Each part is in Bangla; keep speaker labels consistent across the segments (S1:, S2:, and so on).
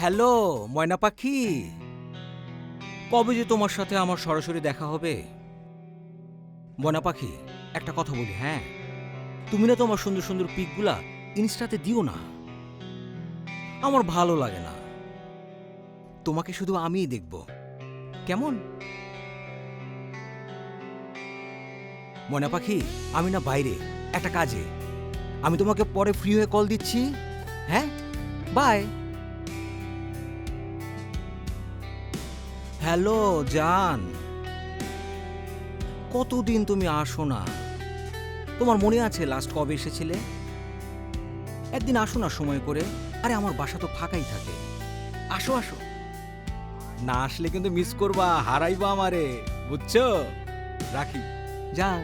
S1: হ্যালো ময়না পাখি, কবে যে তোমার সাথে আমার সরাসরি দেখা হবে? ময়না পাখি, একটা কথা বলি, হ্যাঁ, তুমি না তোমার সুন্দর সুন্দর পিকগুলা ইনস্টাতে দিও না, আমার ভালো লাগে না। তোমাকে শুধু আমিই দেখব, কেমন? ময়না পাখি, আমি না বাইরে একটা কাজে, আমি তোমাকে পরে ফ্রি হয়ে কল দিচ্ছি। হ্যাঁ, বাই। হ্যালো জান, কতদিন তুমি আসো না? তোমার মনে আছে লাস্ট কবে এসেছিলে? একদিন আসো না সময় করে। আরে আমার বাসা তো ফাঁকাই থাকে, আসো আসো। না আসলে কিন্তু মিস করবা, হারাইবা আমারে, বুঝছো? রাখি জান।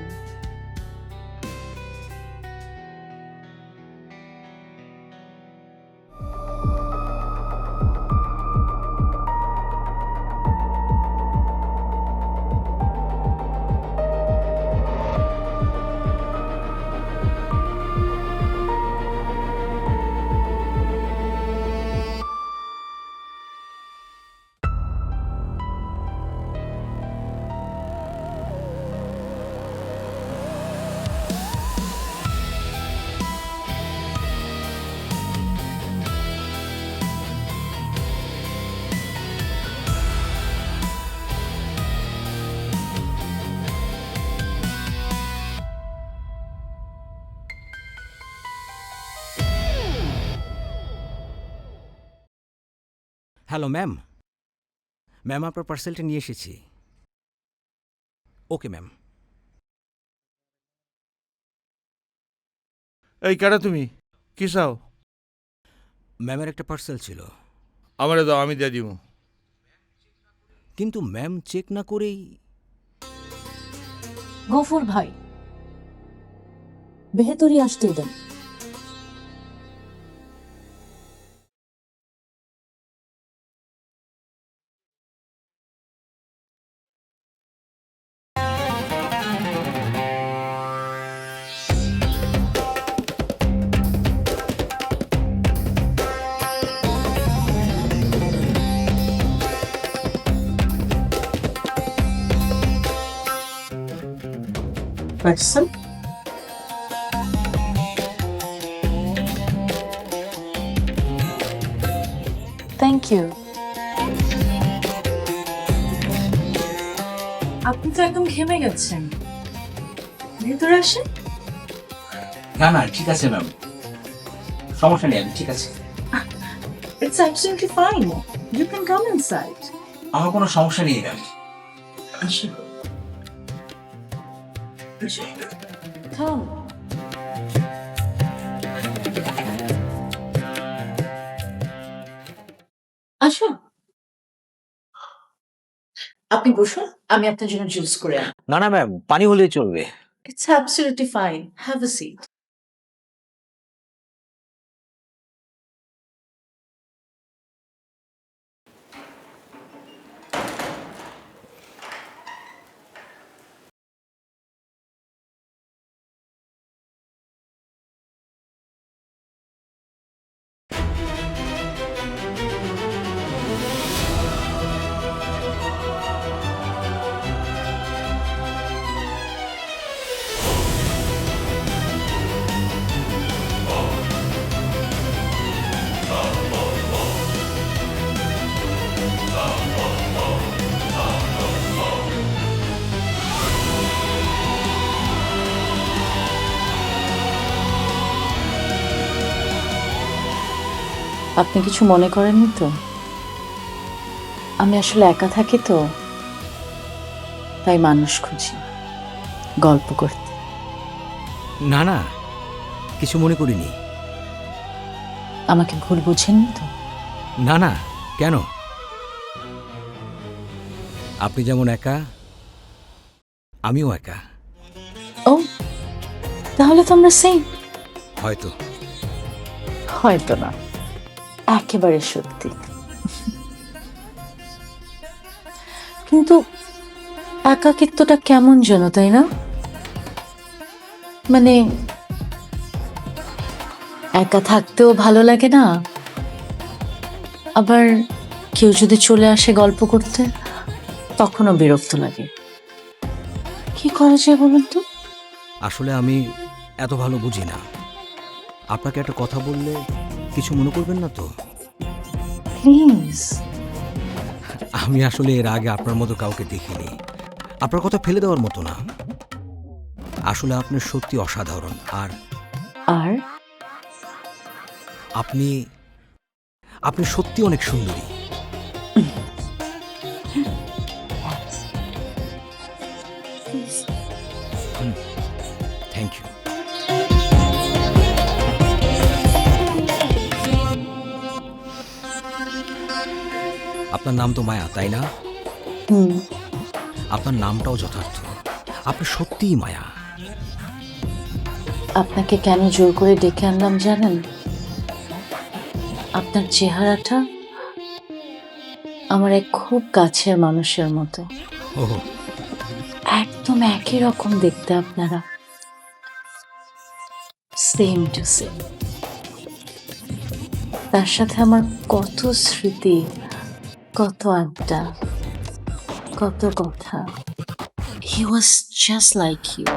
S1: হ্যালো ম্যাম, ম্যাম আপনার পার্সেলটা নিয়ে এসেছি। Okay ma'am.
S2: এই কেডা তুমি? কি চাও?
S1: ম্যামের একটা পার্সেল ছিল,
S2: আমারে দাও, আমি দিয়ে দিব।
S1: কিন্তু ম্যাম চেক না করেই।
S3: গফুর ভাই, বেহেতরি আসতে দেন। Parcel thank you. আপনি তো একদম ঘেমে গেছেন, ভেতরে আসেন।
S1: না না ঠিক আছে ম্যাম, সমস্যা নেই, আমি ঠিক আছে।
S3: It's absolutely fine. You can come inside.
S1: আমার কোনো সমস্যা নেই ম্যাম।
S3: Come. আসুন, আপনি বসুন, আমি আপনার জন্য জুস করে আনি।
S1: না না ম্যাম, পানি হলেই চলবে।
S3: It's absolutely fine. Have a seat. আপনি কিছু মনে করেননি তো? আমি আসলে একা থাকি তো, তাই মানুষ খুঁজি গল্প করতে।
S1: না না, কিছু মনে করিনি।
S3: আমাকে ভুল বুঝেননি তো?
S1: না না, কেন? আপনি যেমন একা, আমিও একা।
S3: ও, তাহলে তো আমরা সেম।
S1: হয়তো।
S3: হয়তো না, একেবারে সত্যি। কিন্তু একাকিত্বটা কেমন যেন, তাই না? মানে একা থাকতেও ভালো লাগে না,
S4: আবার কেউ যদি চলে আসে গল্প করতে, তখনও বিরক্ত লাগে। কি করা যায় বলুন তো?
S1: আসলে আমি এত ভালো বুঝি না। আপনাকে একটা কথা বললে কিছু মনে করবেন না তো?
S4: প্লিজ।
S1: আমি আসলে এর আগে আপনার মতো কাউকে দেখিনি। আপনার কথা ফেলে দেওয়ার মতো না। আসলে আপনি সত্যি অসাধারণ। আর
S4: আর
S1: আপনি আপনি সত্যি অনেক সুন্দরী। Thank you. আপনার নাম তো মায়া, তাই না?
S4: হুম,
S1: আপনার নামটাও যথার্থ। আপনি সত্যিই মায়া।
S4: আপনাকে কেন জোর করে ডেকে আনলাম জানেন? আপনার চেহারাটা আমার এক খুব কাছের মানুষের মতো।
S1: ও,
S4: একদম একই রকম দেখতে আপনারা, সেম টু সেম। তার সাথে আমার কত স্মৃতি, কত আড্ডা, কত কথা। হি ওয়াজ জাস্ট লাইক ইউ।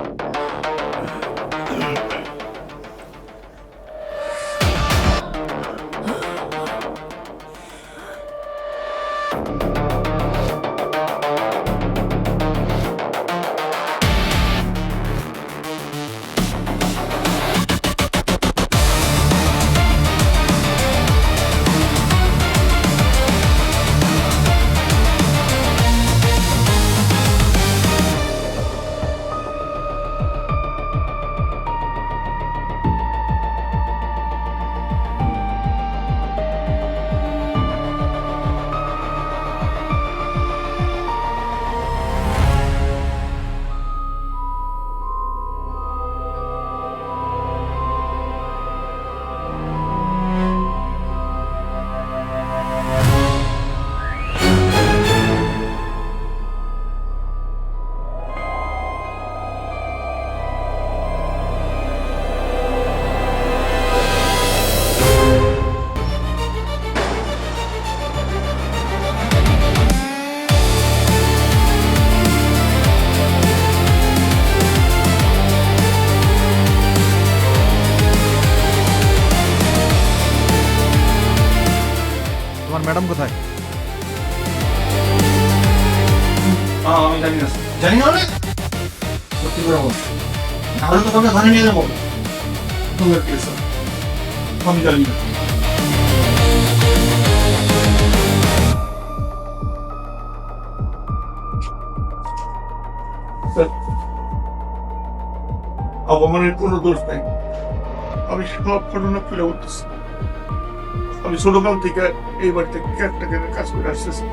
S5: তোমার ম্যাডাম কোথায়?
S6: আমি জানি না জানি না মানে সত্যি করে বল, তাহলে তো তোকে ধরে নিয়ে যাবো। তোমার কি স্যার? আমি জানি না। স্যার, অপমানের কোনো দোষ নাই। আমি সব ঘটনা খুলে উঠতেছি। আমি ছোটকাল থেকে এই বাড়িতে কেয়ারটেকারের কাজ করে আসতেছি।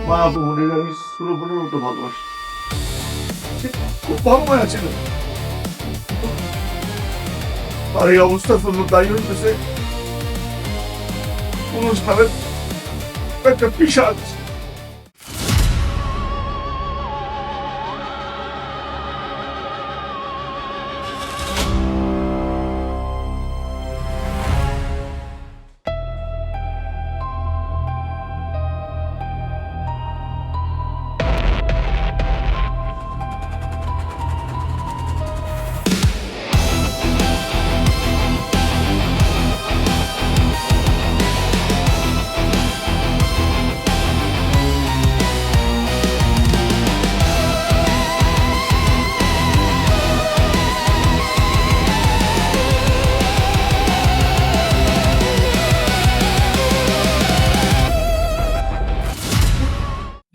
S6: মা বোনের আমি ছোট বোনের মতো ভালোবাসি। সে খুব ভালো মায়া ছিল। আর এই অবস্থার জন্য দায়ী হইতেছে কোন সালের একটা পিশাচ।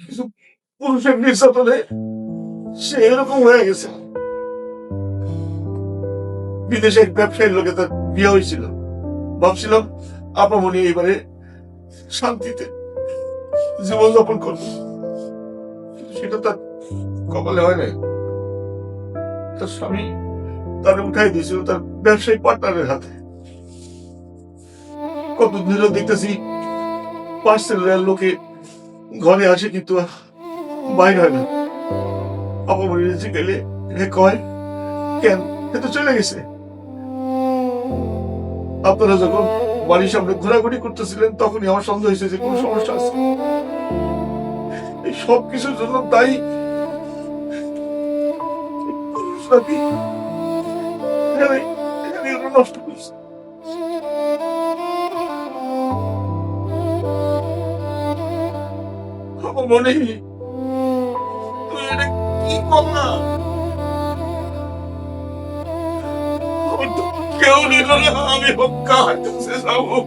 S6: কিছু পুরুষের নির্যাতনে সে এরকম হয়ে গেছে। বিদেশে এক ব্যবসায়ীর লোকে তার বিয়ে হয়েছিল। ভাবছিলাম আপামনি এইবারে শান্তিতে জীবনযাপন করবো, কিন্তু সেটা তার কপালে হয় নাই। তার স্বামী তারে উঠাই দিয়েছিল তার ব্যবসায়ী পার্টনারের হাতে। কতদিন ধরে দেখতেছি পার্সেলের লোকে ঘরে আসে কিন্তু বাইর হয় না। আপামনি গেলে হে কয় কেন, এ তো চলে গেছে। আপনারা যখন বাড়ির সামনে ঘোরাঘুরি করতেছিলেন, তখনই আমার সন্দেহ হয়েছে যে কোনো সমস্যা আছে। এই সব কিছুর জন্য দায়ী সাথী নষ্ট করছে। আমার মনে তুই এটা কি কর না, আমার তো কেউ নিল না, আমি কার কাছে যাবো?